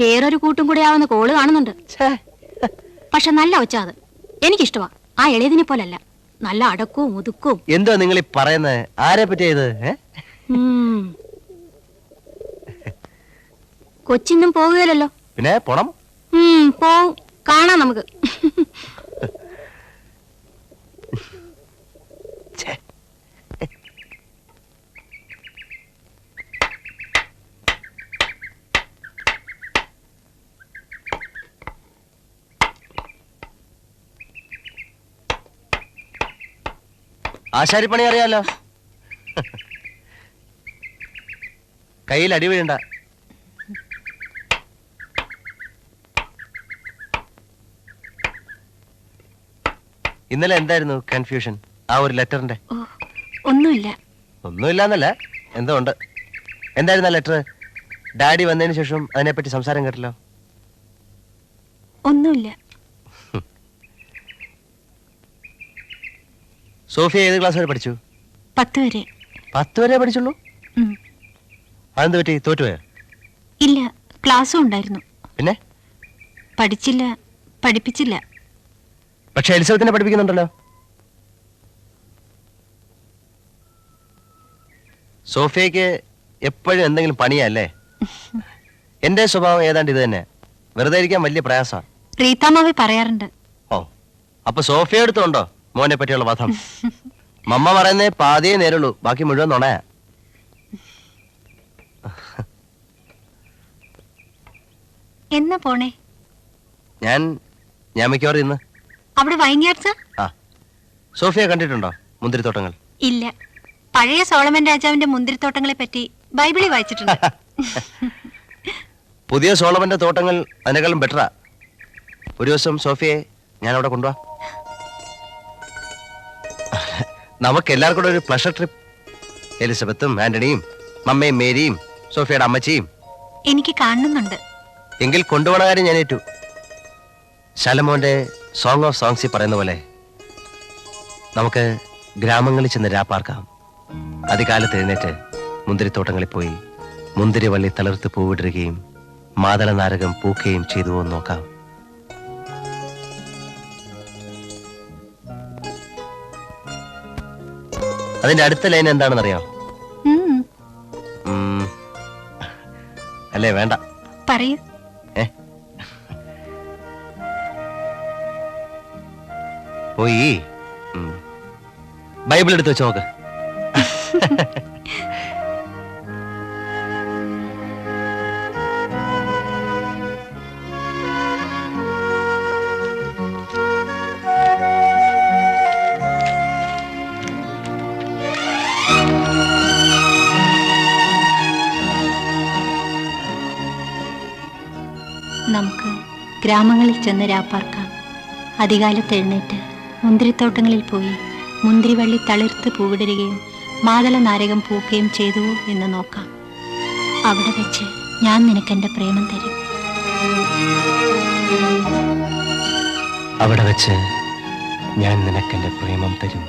വേറൊരു കൂട്ടും കൂടെ ആവുന്ന കോള് കാണുന്നുണ്ട്. പക്ഷെ നല്ല ഒച്ച അത് എനിക്കിഷ്ടമാ. ആ എളിയതിനെ പോലല്ല, നല്ല അടക്കവും ഒതുക്കവും. എന്തോ നിങ്ങൾ ഈ പറയുന്നത്? ആരെ പറ്റിയത്? കൊച്ചിന്നും പോകുകയല്ലോ. പിന്നെ പോണം. പോവും, കാണാം നമുക്ക്. ആശാരിപ്പണി അറിയാലോ. കയ്യിൽ അടി വീഴണ്ട. ഇന്നലെ എന്തായിരുന്നു കൺഫ്യൂഷൻ ആ ഒരു ലെറ്ററിന്റെ? ഒന്നുമില്ലാന്നല്ല, എന്തോ ഉണ്ട്. എന്തായിരുന്നു ആ ലെറ്റർ? ഡാഡി വന്നതിന് ശേഷം അതിനെപ്പറ്റി സംസാരം കേട്ടല്ലോ. ഒന്നുമില്ല. സോഫിയ ഏത് ക്ലാസ് വരെ പഠിച്ചു? 10 വരെ. 10 വരെ പഠിച്ചുള്ളൂ? അതെന്ത് പറ്റി? തോറ്റുപോയോ? ഇല്ല, ക്ലാസ്സും ഉണ്ടായിരുന്നു. പിന്നെ പഠിച്ചില്ല, പഠിപ്പിച്ചില്ല. പക്ഷെ എലിസബത്തിനെ പഠിപ്പിക്കുന്നുണ്ടല്ലോ. സോഫിയക്ക് എപ്പോഴും എന്തെങ്കിലും പണിയല്ലേ? എന്റെ സ്വഭാവം ഏതാണ്ട് ഇത് തന്നെ. വെറുതെ ഇരിക്കാൻ വലിയ പ്രയാസമാണ്. റീതാമാവി പറയാറുണ്ട്. ഓ, അപ്പൊ സോഫിയ എടുത്തുണ്ടോ മോനെ പറ്റിയുള്ള വധം? മമ്മ പറയുന്നേ പാതിയേ നേരുള്ളൂ, ബാക്കി മുഴുവൻ നുണയാ. എന്നാ പോണേ? ഞാൻ മിക്കവാറും ഇന്ന്. അവിടെ വൈൻയാർഡ്സ്? ആ, സോഫിയ കണ്ടിട്ടുണ്ടോ മുന്തിരിത്തോട്ടങ്ങൾ? ഇല്ല. പഴയ സോളമൻ രാജാവിന്റെ മുന്തിരിത്തോട്ടങ്ങളെ പറ്റി ബൈബിളിൽ വായിച്ചിട്ടുണ്ട്. പുതിയ സോളമന്റെ തോട്ടങ്ങൾ അതിനേക്കാളും ബെറ്ററാ. ഒരു ദിവസം സോഫിയെ ഞാൻ അവിടെ കൊണ്ടുപോവാ. നമുക്ക് എല്ലാവർക്കും കൂടെ ഒരു പ്ലഷർ ട്രിപ്പ്. എലിസബത്തും ആന്റണിയും മമ്മയും മേരിയും സോഫിയയുടെ അമ്മച്ചിയും. എനിക്ക് കാണുന്നുണ്ട്. എങ്കിൽ കൊണ്ടുപോണ കാര്യം ഞാൻ ഏറ്റു. ശലമോന്റെ സോങ് ഓഫ് സോങ്സിൽ പറയുന്ന പോലെ നമുക്ക് ഗ്രാമങ്ങളിൽ ചെന്ന് രാപ്പാർക്കാം. അതികാലത്ത് എഴുന്നേറ്റ് മുന്തിരിത്തോട്ടങ്ങളിൽ പോയി മുന്തിരിവള്ളി തളിർത്ത് പൂവിടുകയും മാതള നാരകം പൂക്കുകയും ചെയ്തുവോ നോക്കാം. അതിന്റെ അടുത്ത ലൈൻ എന്താണെന്നറിയോ? അല്ലേ, വേണ്ട, പറയൂ. പോയി ബൈബിൾ എടുത്ത് വെച്ച് നോക്ക്. നമുക്ക് ഗ്രാമങ്ങളിൽ ചെന്ന് രാപ്പാർക്കാം. അതികാലത്ത് എഴുന്നേറ്റ് മുന്തിരിത്തോട്ടങ്ങളിൽ പോയി മുന്തിരിവള്ളി തളിർത്ത് പൂവിടരുകയും മാതള നാരകം പൂക്കുകയും ചെയ്തു എന്ന് നോക്കാം. അവിടെ വെച്ച് ഞാൻ നിനക്കെന്റെ പ്രേമം തരും. അവിടെ വെച്ച് ഞാൻ നിനക്കെന്റെ പ്രേമം തരും.